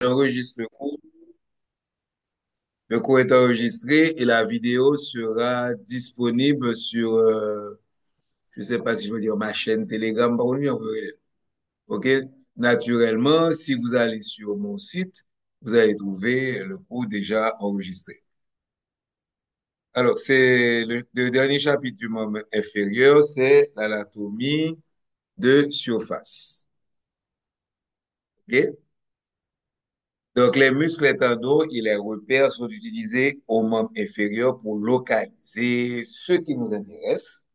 Enregistre le cours est enregistré et la vidéo sera disponible sur, je ne sais pas si je veux dire ma chaîne Telegram, par exemple, OK? Naturellement, si vous allez sur mon site, vous allez trouver le cours déjà enregistré. Alors, c'est le dernier chapitre du membre inférieur, c'est l'anatomie de surface. OK? Donc, les muscles, les tendons et les repères sont utilisés au membre inférieur pour localiser ce qui nous intéresse,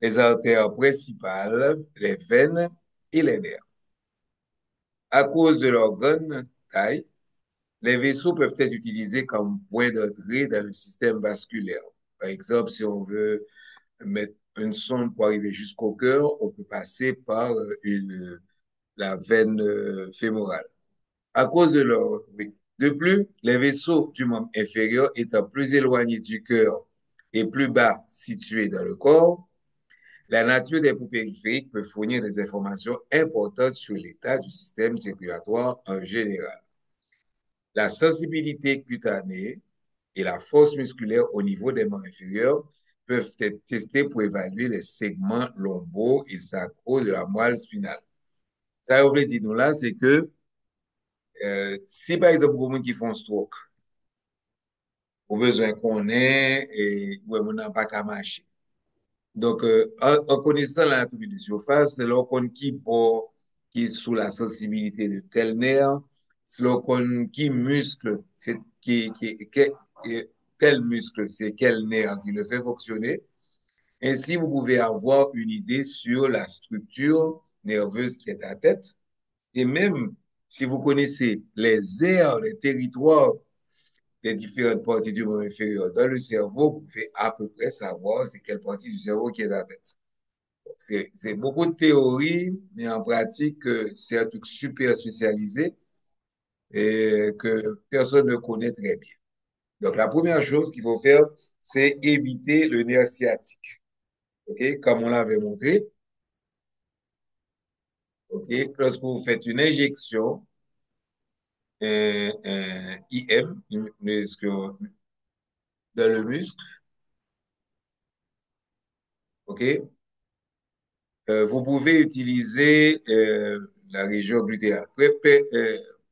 les artères principales, les veines et les nerfs. À cause de leur grande taille, les vaisseaux peuvent être utilisés comme point d'entrée dans le système vasculaire. Par exemple, si on veut mettre une sonde pour arriver jusqu'au cœur, on peut passer par la veine fémorale. À cause de leur, oui. De plus, les vaisseaux du membre inférieur étant plus éloignés du cœur et plus bas situés dans le corps, la nature des peaux périphériques peut fournir des informations importantes sur l'état du système circulatoire en général. La sensibilité cutanée et la force musculaire au niveau des membres inférieurs peuvent être testées pour évaluer les segments lombaux et sacraux de la moelle spinale. Ça veut dire nous là, c'est que si par exemple, pour gens qui font stroke, au besoin qu'on ait et ouais, on n'a pas qu'à marcher. Donc, en connaissant l'anatomie de surface, c'est là qu'on qui est sous la sensibilité de tel nerf, c'est là qu'on qui muscle, c'est tel muscle, c'est quel nerf qui le fait fonctionner. Ainsi, vous pouvez avoir une idée sur la structure nerveuse qui est à la tête. Et même si vous connaissez les aires, les territoires les différentes parties du membre inférieur dans le cerveau, vous pouvez à peu près savoir c'est quelle partie du cerveau qui est dans la tête. C'est beaucoup de théorie, mais en pratique, c'est un truc super spécialisé et que personne ne connaît très bien. Donc, la première chose qu'il faut faire, c'est éviter le nerf sciatique. OK? Comme on l'avait montré. OK? Lorsque vous faites une injection, IM, dans le muscle, OK? Vous pouvez utiliser la région glutéale.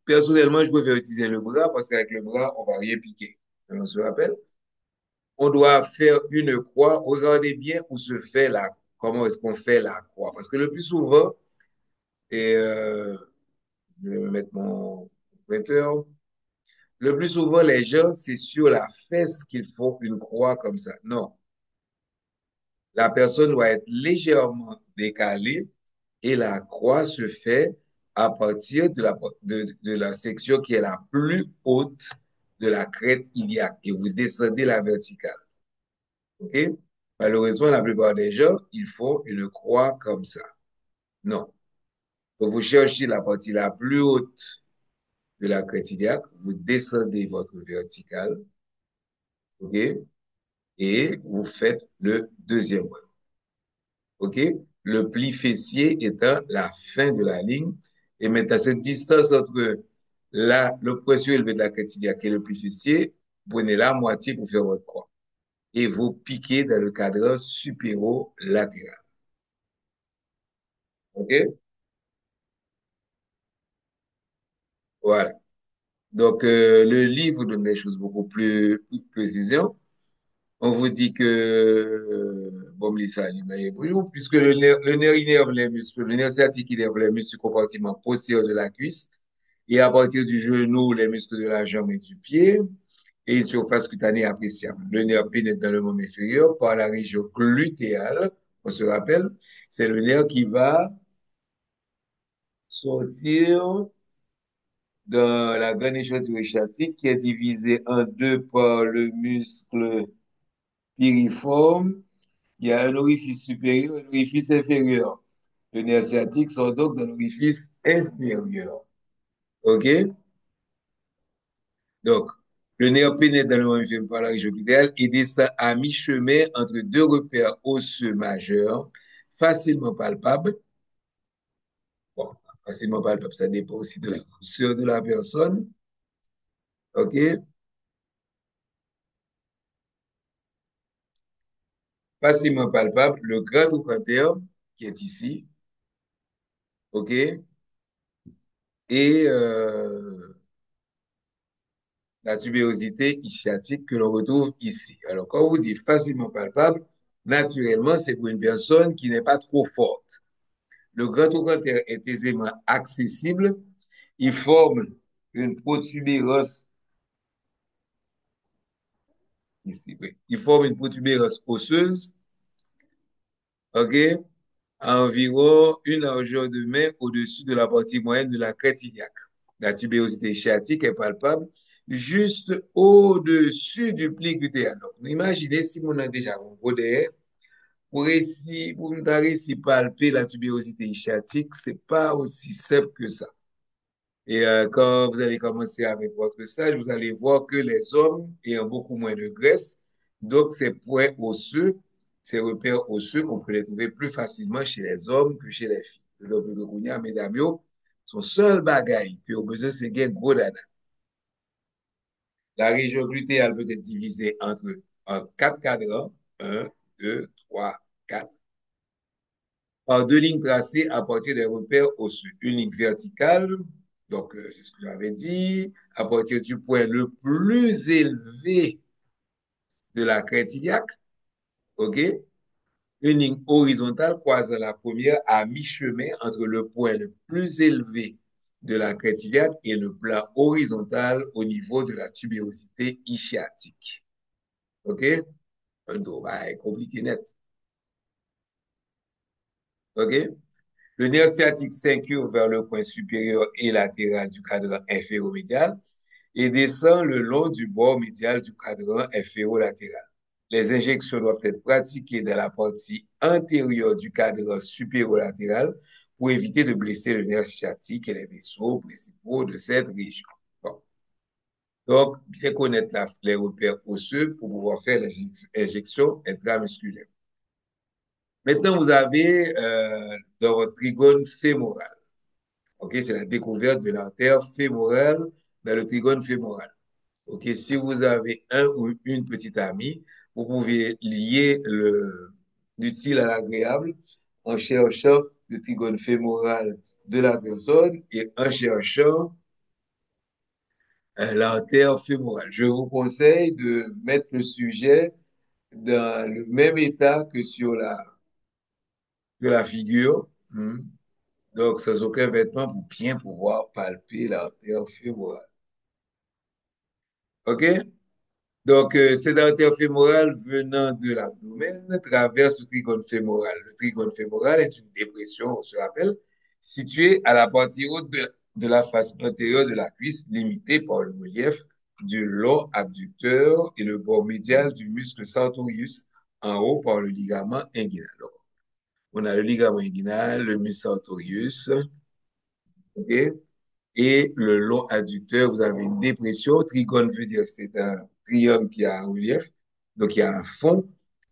Personnellement, je préfère utiliser le bras parce qu'avec le bras, on va rien piquer. On se rappelle? On doit faire une croix. Regardez bien où se fait comment est-ce qu'on fait la croix. Parce que le plus souvent, et je vais mettre mon pointeur, le plus souvent, les gens, c'est sur la fesse qu'ils font une croix comme ça. Non. La personne doit être légèrement décalée et la croix se fait à partir de la section qui est la plus haute de la crête iliaque et vous descendez la verticale. OK? Malheureusement, la plupart des gens, ils font une croix comme ça. Non. Donc, vous cherchez la partie la plus haute de la crête iliaque, vous descendez votre verticale, OK? Et vous faites le deuxième point. OK? Le pli fessier étant la fin de la ligne. Et maintenant, cette distance entre le pression élevé de la crête iliaque et le pli fessier, prenez la moitié pour faire votre croix. Et vous piquez dans le cadran supéro-latéral. OK? Voilà. Donc, le livre donne des choses beaucoup plus précision. On vous dit que, bon, mais ça, puisque le nerf innerve les muscles, le nerf sciatique innerve les muscles du compartiment postérieur de la cuisse, et à partir du genou, les muscles de la jambe et du pied, et une surface cutanée appréciable. Le nerf pénètre dans le membre inférieur par la région glutéale, on se rappelle, c'est le nerf qui va sortir dans la grande échantillon échatique qui est divisé en deux par le muscle piriforme. Il y a un orifice supérieur et un orifice inférieur. Le nerf sciatique sort donc dans l'orifice inférieur. OK? Donc, le nerf pénètre dans le membre inférieur par la région glutéale et descend à mi-chemin entre deux repères osseux majeurs, facilement palpables. Bon, Facilement palpable, ça dépend aussi de la posture de la personne. OK? Facilement palpable, le grand trochanter qui est ici. OK? Et la tubérosité ischiatique que l'on retrouve ici. Alors, quand vous dites facilement palpable, naturellement, c'est pour une personne qui n'est pas trop forte. Le grand trochanter est aisément accessible. Il forme une protubérance ici, oui. Il forme une protubérance osseuse, OK, à environ une largeur de main au-dessus de la partie moyenne de la crête iliaque. La tubérosité sciatique est palpable juste au-dessus du pli glutéal. Donc, imaginez si on a déjà un gros derrière, pour nous réussir palper la tubérosité sciatique, c'est pas aussi simple que ça. Et quand vous allez commencer avec votre stage, vous allez voir que les hommes ayant beaucoup moins de graisse, donc ces points osseux, ces repères osseux, on peut les trouver plus facilement chez les hommes que chez les filles. Donc, le Gounia, mesdames, yo, son seul bagage que vous besoin, c'est un gros dada. La région glutéale peut être divisée en quatre cadrans, un, deux, trois, quatre, par deux lignes tracées à partir des repères osseux. Une ligne verticale, donc c'est ce que j'avais dit, à partir du point le plus élevé de la crête iliaque, OK? Une ligne horizontale croisant la première à mi-chemin entre le point le plus élevé de la crête iliaque et le plan horizontal au niveau de la tubérosité ischiatique. OK? Un dos, compliqué net. OK? Le nerf sciatique s'incurve vers le coin supérieur et latéral du cadran inféromédial et descend le long du bord médial du cadran inférolatéral. Les injections doivent être pratiquées dans la partie antérieure du cadran supérolatéral pour éviter de blesser le nerf sciatique et les vaisseaux principaux de cette région. Bon. Donc, bien connaître les repères osseux pour pouvoir faire les injections intramusculaires. Maintenant, vous avez dans votre trigone fémoral. OK, c'est la découverte de l'artère fémorale dans le trigone fémoral. OK, si vous avez un ou une petite amie, vous pouvez lier l'utile à l'agréable en cherchant le trigone fémoral de la personne et en cherchant l'artère fémorale. Je vous conseille de mettre le sujet dans le même état que sur la figure. Donc, sans aucun vêtement pour bien pouvoir palper l'artère fémorale. OK? Donc, cette artère fémorale venant de l'abdomen traverse le trigone fémoral. Le trigone fémoral est une dépression, on se rappelle, située à la partie haute de la face antérieure de la cuisse, limitée par le relief du long abducteur et le bord médial du muscle sartorius, en haut par le ligament inguinal. Donc, on a le ligament inguinal, le muscle sartorius, OK? Et le long adducteur, vous avez une dépression. Trigone veut dire que c'est un triangle qui a un relief, donc il y a un fond.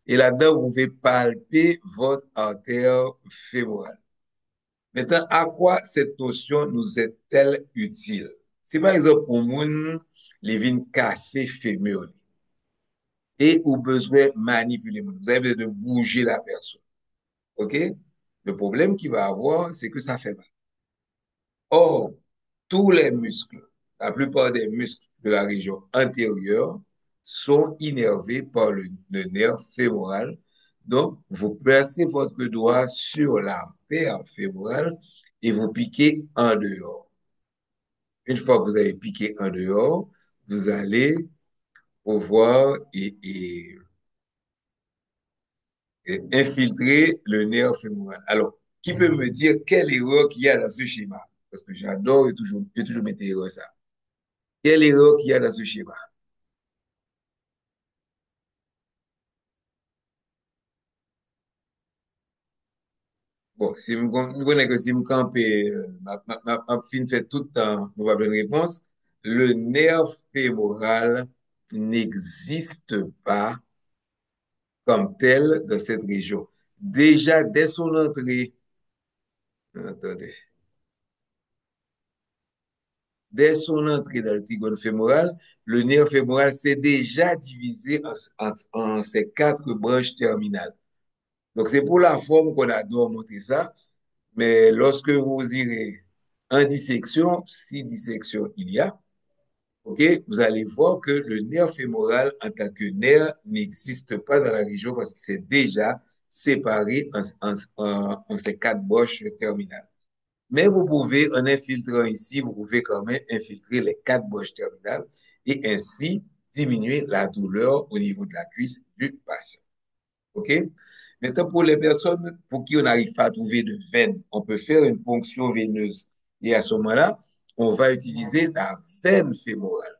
Et là-dedans, vous pouvez palper votre artère fémorale. Maintenant, à quoi cette notion nous est-elle utile? Si par exemple, pour moun, les veines cassées fémurales et ou besoin de manipuler, vous avez besoin de bouger la personne. OK? Le problème qu'il va avoir, c'est que ça fait mal. Or, tous les muscles, la plupart des muscles de la région antérieure sont innervés par le nerf fémoral. Donc, vous placez votre doigt sur l'artère fémorale et vous piquez en dehors. Une fois que vous avez piqué en dehors, vous allez pouvoir et infiltrer le nerf fémoral. Alors, qui peut me dire quelle erreur qu'il y a dans ce schéma? Parce que j'adore et toujours mettre erreur ça. Quelle erreur qu'il y a dans ce schéma? Bon, si je connais que si je campe, ma fin fait tout le temps, nous pas une réponse. Le nerf fémoral n'existe pas comme tel dans cette région. Déjà, dès son entrée, attendez, dès son entrée dans le trigone fémoral, le nerf fémoral s'est déjà divisé en ces quatre branches terminales. Donc, c'est pour la forme qu'on adore montrer ça, mais lorsque vous irez en dissection, si dissection il y a, OK, vous allez voir que le nerf fémoral en tant que nerf n'existe pas dans la région parce qu'il s'est déjà séparé en ces quatre branches terminales. Mais vous pouvez, en infiltrant ici, vous pouvez quand même infiltrer les quatre branches terminales et ainsi diminuer la douleur au niveau de la cuisse du patient. OK? Maintenant, pour les personnes pour qui on n'arrive pas à trouver de veine, on peut faire une ponction veineuse. Et à ce moment-là, on va utiliser la veine fémorale.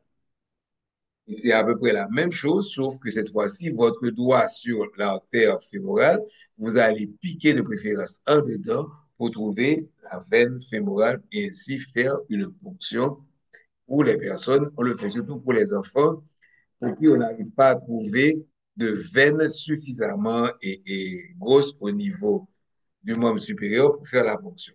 Et c'est à peu près la même chose, sauf que cette fois-ci, votre doigt sur l'artère fémorale, vous allez piquer de préférence en dedans pour trouver la veine fémorale et ainsi faire une ponction pour les personnes. On le fait surtout pour les enfants pour qui on n'arrive pas à trouver de veine suffisamment grosse au niveau du membre supérieur pour faire la ponction.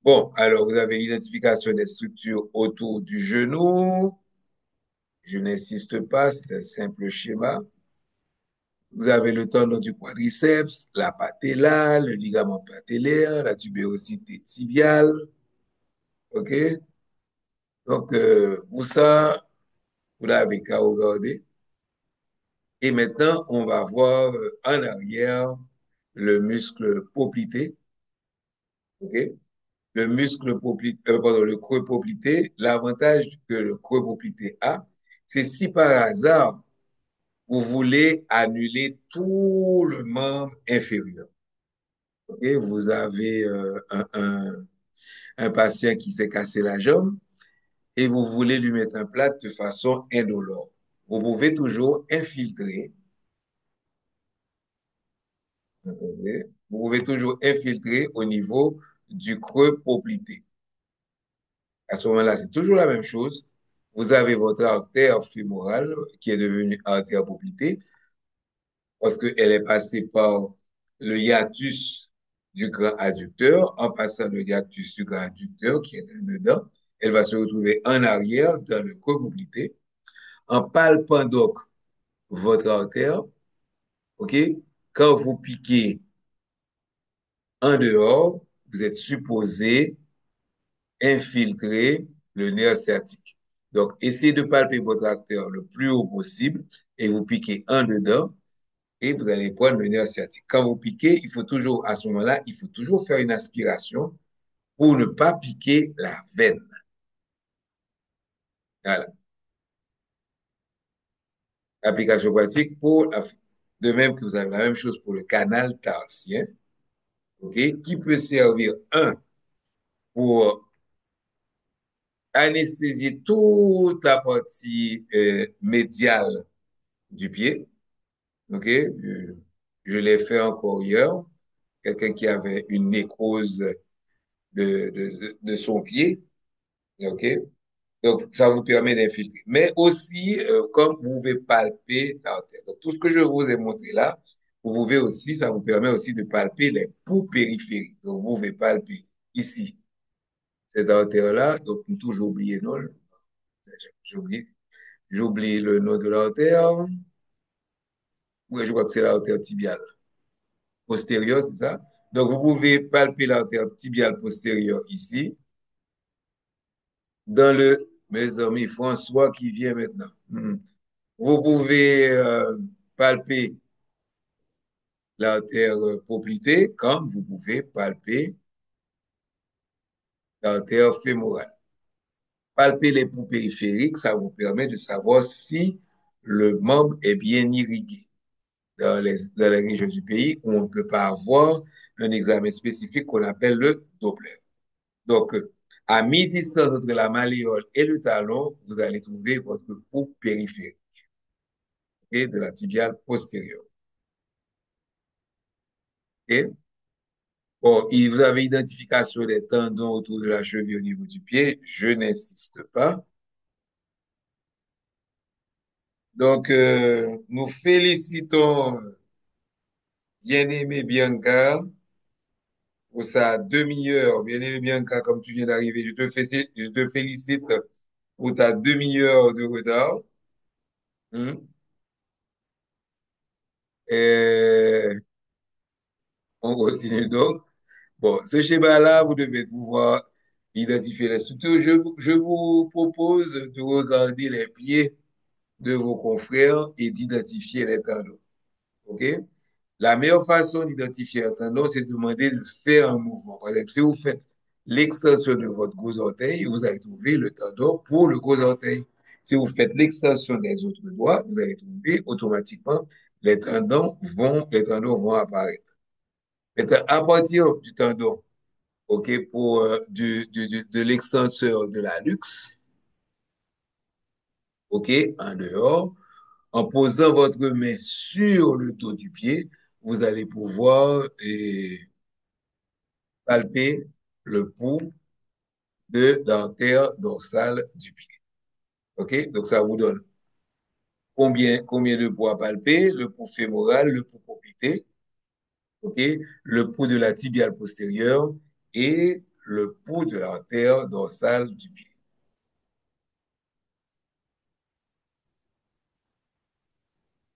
Bon, alors vous avez l'identification des structures autour du genou. Je n'insiste pas, c'est un simple schéma. Vous avez le tendon du quadriceps, la patella, le ligament patellaire, la tubérosité tibiale. OK? Donc, pour ça, vous l'avez qu'à regarder. Et maintenant, on va voir en arrière le muscle poplité. OK? Le muscle poplité, pardon, le creux poplité. L'avantage que le creux poplité a, c'est si par hasard, vous voulez annuler tout le membre inférieur. OK? Vous avez un patient qui s'est cassé la jambe et vous voulez lui mettre un plat de façon indolore. Vous pouvez toujours infiltrer, entendez? Vous pouvez toujours infiltrer au niveau du creux poplité. À ce moment-là, c'est toujours la même chose. Vous avez votre artère fémorale qui est devenue artère poplitée parce qu'elle est passée par le hiatus du grand adducteur. En passant le hiatus du grand adducteur qui est dedans, elle va se retrouver en arrière dans le creux poplité. En palpant donc votre artère, OK? Quand vous piquez en dehors, vous êtes supposé infiltrer le nerf sciatique. Donc, essayez de palper votre artère le plus haut possible et vous piquez en dedans et vous allez prendre le nerf sciatique. Quand vous piquez, il faut toujours, à ce moment-là, il faut toujours faire une aspiration pour ne pas piquer la veine. Voilà. Application pratique de même que vous avez la même chose pour le canal tarsien, OK, qui peut servir, un, pour anesthésier toute la partie médiale du pied. OK? Je l'ai fait encore hier. Quelqu'un qui avait une nécrose de son pied. OK? Donc, ça vous permet d'infiltrer. Mais aussi, comme vous pouvez palper l'artère. Donc, tout ce que je vous ai montré là, vous pouvez aussi, ça vous permet aussi de palper les poux périphériques. Donc, vous pouvez palper ici, cette artère-là. Donc, toujours oublié, non? J'oublie. J'oublie le nom de l'artère. Oui, je crois que c'est l'artère tibiale postérieure, c'est ça? Donc, vous pouvez palper l'artère tibiale postérieure ici, dans mes amis, François qui vient maintenant. Vous pouvez palper l'artère poplitée, comme vous pouvez palper l'artère fémorale. Palper les poux périphériques, ça vous permet de savoir si le membre est bien irrigué. Dans les régions du pays où on ne peut pas avoir un examen spécifique qu'on appelle le Doppler. Donc, à mi-distance entre la malléole et le talon, vous allez trouver votre pouls périphérique et de la tibiale postérieure. Okay? Bon, vous avez identification des tendons autour de la cheville au niveau du pied. Je n'insiste pas. Donc, nous félicitons bien-aimé Bianca pour sa demi-heure. Bien et bien, comme tu viens d'arriver, je te félicite pour ta demi-heure de retard. Hmm. Et on continue donc. Bon, ce schéma-là, vous devez pouvoir identifier les structures. Je vous propose de regarder les pieds de vos confrères et d'identifier les tendons. OK? La meilleure façon d'identifier un tendon, c'est de demander de faire un mouvement. Par exemple, si vous faites l'extension de votre gros orteil, vous allez trouver le tendon pour le gros orteil. Si vous faites l'extension des autres doigts, vous allez trouver automatiquement les tendons vont apparaître. Maintenant, à partir du tendon, OK, pour de l'extenseur de la luxe, OK, en dehors, en posant votre main sur le dos du pied, vous allez pouvoir palper le pouls de l'artère dorsale du pied. OK? Donc, ça vous donne combien de pouls à palper, le pouls fémoral, le pouls poplité, OK? Le pouls de la tibiale postérieure et le pouls de l'artère dorsale du pied.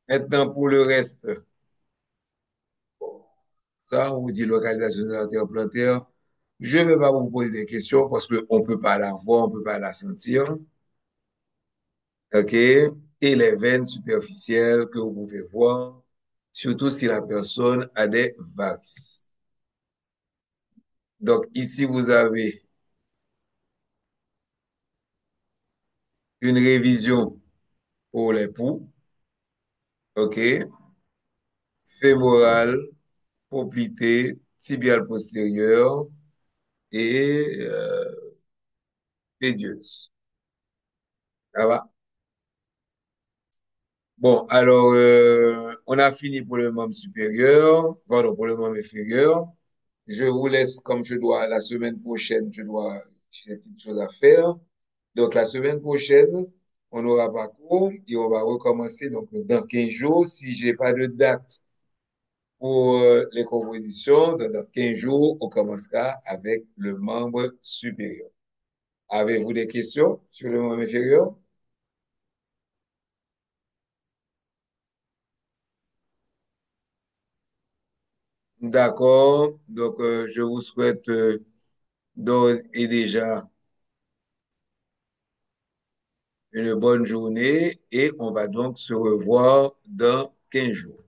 Maintenant, pour le reste, bon, ça, on vous dit localisation de l'artère plantaire. Je ne vais pas vous poser des questions parce qu'on ne peut pas la voir, on ne peut pas la sentir. OK? Et les veines superficielles que vous pouvez voir, surtout si la personne a des varices. Donc, ici, vous avez une révision pour les poux, OK? Fémorale, poplité, tibiale postérieure et pédieuse. Ça va? Bon, alors, on a fini pour le membre supérieur, pardon, pour le membre inférieur. Je vous laisse comme je dois, la semaine prochaine, j'ai des petites choses à faire. Donc, la semaine prochaine, on aura pas cours et on va recommencer donc dans 15 jours. Si j'ai pas de date pour les compositions, dans 15 jours, on commencera avec le membre supérieur. Avez-vous des questions sur le membre inférieur? D'accord. Donc, je vous souhaite d'ores et déjà une bonne journée et on va donc se revoir dans 15 jours.